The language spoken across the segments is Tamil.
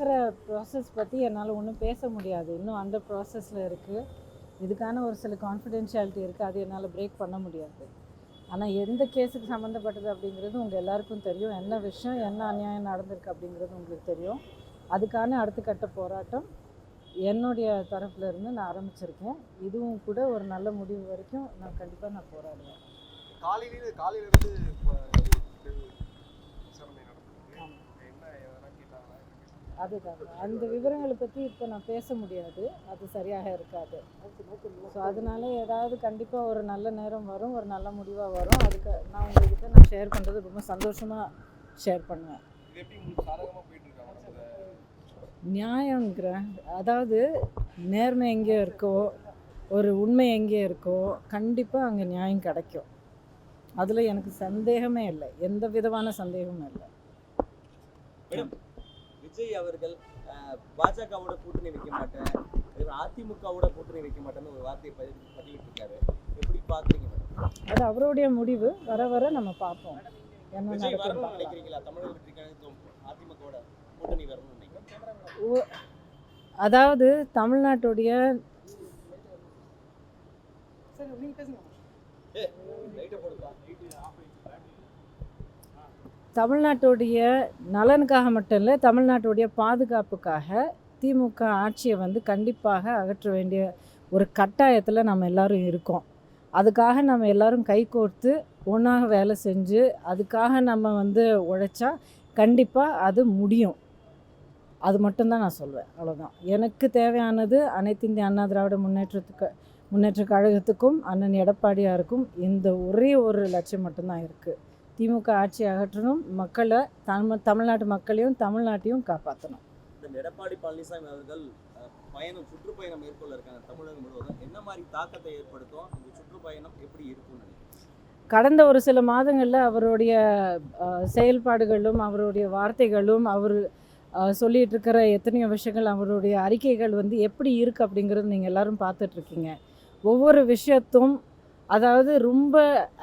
நடக்கிற ப்ராசஸ் பற்றி என்னால் ஒன்றும் பேச முடியாது. இன்னும் அண்டர் ப்ராசஸில் இருக்குது. இதுக்கான ஒரு சில கான்ஃபிடென்ஷியாலிட்டி இருக்குது. அது என்னால் பிரேக் பண்ண முடியாது. ஆனால் எந்த கேஸுக்கு சம்மந்தப்பட்டது அப்படிங்கிறது உங்கள் எல்லாருக்கும் தெரியும். என்ன விஷயம், என்ன அநியாயம் நடந்திருக்கு அப்படிங்கிறது உங்களுக்கு தெரியும். அதுக்கான அடுத்த கட்ட போராட்டம் என்னுடைய தரப்புல இருந்து நான் ஆரம்பிச்சிருக்கேன். இதுவும் கூட ஒரு நல்ல முடிவு வரைக்கும் நான் கண்டிப்பாக போராடுவேன். காலையிலிருந்து அதுதான் அந்த விவரங்களை பற்றி இப்போ நான் பேச முடியாது. அது சரியாக இருக்காது. ஸோ அதனால ஏதாவது கண்டிப்பாக ஒரு நல்ல நேரம் வரும், ஒரு நல்ல முடிவாக வரும். அதுக்கு நான் உங்கள்கிட்ட நான் ஷேர் பண்ணுறது ரொம்ப சந்தோஷமாக ஷேர் பண்ணுவேன். நியாயங்கிற அதாவது நேர்மை எங்கே இருக்கோ, ஒரு உண்மை எங்கே இருக்கோ கண்டிப்பாக அங்கே நியாயம் கிடைக்கும். அதில் எனக்கு சந்தேகமே இல்லை, எந்த விதமான சந்தேகமும் இல்லை. விஜய் அவர்கள் பாஜகவோட கூட்டணி வைக்க மாட்டேன், அதிமுகவோட கூட்டணி வைக்க மாட்டேன்னு ஒரு வார்த்தையை பதிவிட்டிருக்காரு. எப்படி பார்க்குறீங்க? அது அவருடைய முடிவு. வர வர நம்ம பார்ப்போம் என்ன நடக்குதுன்னு. நினைக்கிறீங்களா தமிழக வெற்றி கழகம் அதிமுகவோட கூட்டணி வரணும்னு நினைக்கிறேன்? அதாவது தமிழ்நாட்டுடைய நலனுக்காக மட்டும் இல்லை, தமிழ்நாட்டுடைய பாதுகாப்புக்காக திமுக ஆட்சியை கண்டிப்பாக அகற்ற வேண்டிய ஒரு கட்டாயத்தில் நம்ம எல்லாரும் இருக்கோம். அதுக்காக நம்ம எல்லாரும் கைகோர்த்து ஒன்றாக வேலை செஞ்சு அதுக்காக நம்ம உழைச்சா கண்டிப்பாக அது முடியும். அது மட்டும்தான் நான் சொல்வேன். அவ்வளோதான். எனக்கு தேவையானது அனைத்து இந்திய அண்ணா திராவிட முன்னேற்ற கழகத்துக்கும் அண்ணன் எடப்பாடியாருக்கும் இந்த ஒரே ஒரு லட்சியம் மட்டும்தான் இருக்குது. திமுக ஆட்சி அகற்றணும், மக்களை தமிழ்நாட்டு மக்களையும் தமிழ்நாட்டையும் காப்பாற்றணும். எடப்பாடி பழனிசாமி அவர்கள் சுற்றுப்பயணம் மேற்கொள்ள இருக்காங்க தமிழகம் முழுவதும். என்ன மாதிரி தாக்கத்தை ஏற்படுத்தும் இந்த சுற்றுப்பயணம், எப்படி இருக்கும்? கடந்த ஒரு சில மாதங்களில் அவருடைய செயல்பாடுகளும் அவருடைய வார்த்தைகளும் அவர் சொல்லிகிட்டு இருக்கிற எத்தனையோ விஷயங்கள், அவருடைய அறிக்கைகள் எப்படி இருக்குது அப்படிங்கிறது நீங்கள் எல்லோரும் பார்த்துட்ருக்கீங்க. ஒவ்வொரு விஷயத்தும் அதாவது ரொம்ப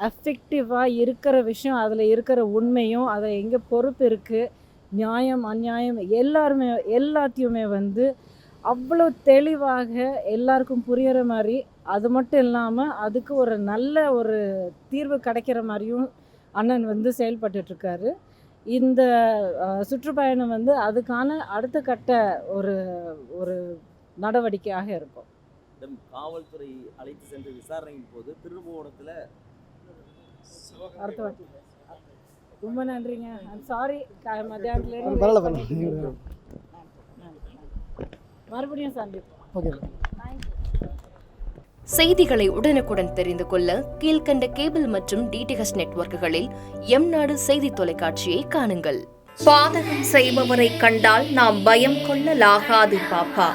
எஃபெக்டிவாக இருக்கிற விஷயம், அதில் இருக்கிற உண்மையும், அதில் எங்கே பொறுப்பு இருக்குது, நியாயம் அநியாயம் எல்லாத்தையுமே அவ்வளோ தெளிவாக எல்லாருக்கும் புரிகிற மாதிரி, அது மட்டும் இல்லாமல் அதுக்கு ஒரு நல்ல ஒரு தீர்வு கிடைக்கிற மாதிரியும் அண்ணன் செயல்பட்டுட்ருக்காரு. இந்த சுற்றுப்பயணம் அதுக்கான அடுத்த கட்ட ஒரு நடவடிக்கையாக இருக்கும். காவல்துறை அழைத்து சென்று விசாரணையின் போது திருபுவனத்தில் அடுத்த வாட்டி ரொம்ப நன்றிங்க. சாரி மத்தியானத்துல மறுபடியும் சந்திப்போம். செய்திகளை உடனுக்குடன் தெரிந்து கொள்ள கீழ்கண்ட கேபிள் மற்றும் டிடிஹெச் நெட்வொர்க்குகளில் எம்நாடு செய்தி தொலைக்காட்சியை காணுங்கள். பாதகம் செய்பவரை கண்டால் நாம் பயம் கொள்ளலாகாது பாப்பா.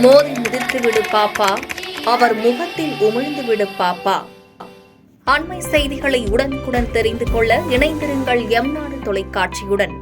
மோதி மிதித்து விடு பாப்பா, அவர் முகத்தில் உமிழ்ந்து விடு பாப்பா. அண்மை செய்திகளை உடனுக்குடன் தெரிந்து கொள்ள இணைந்திருங்கள் எம்நாடு தொலைக்காட்சியுடன்.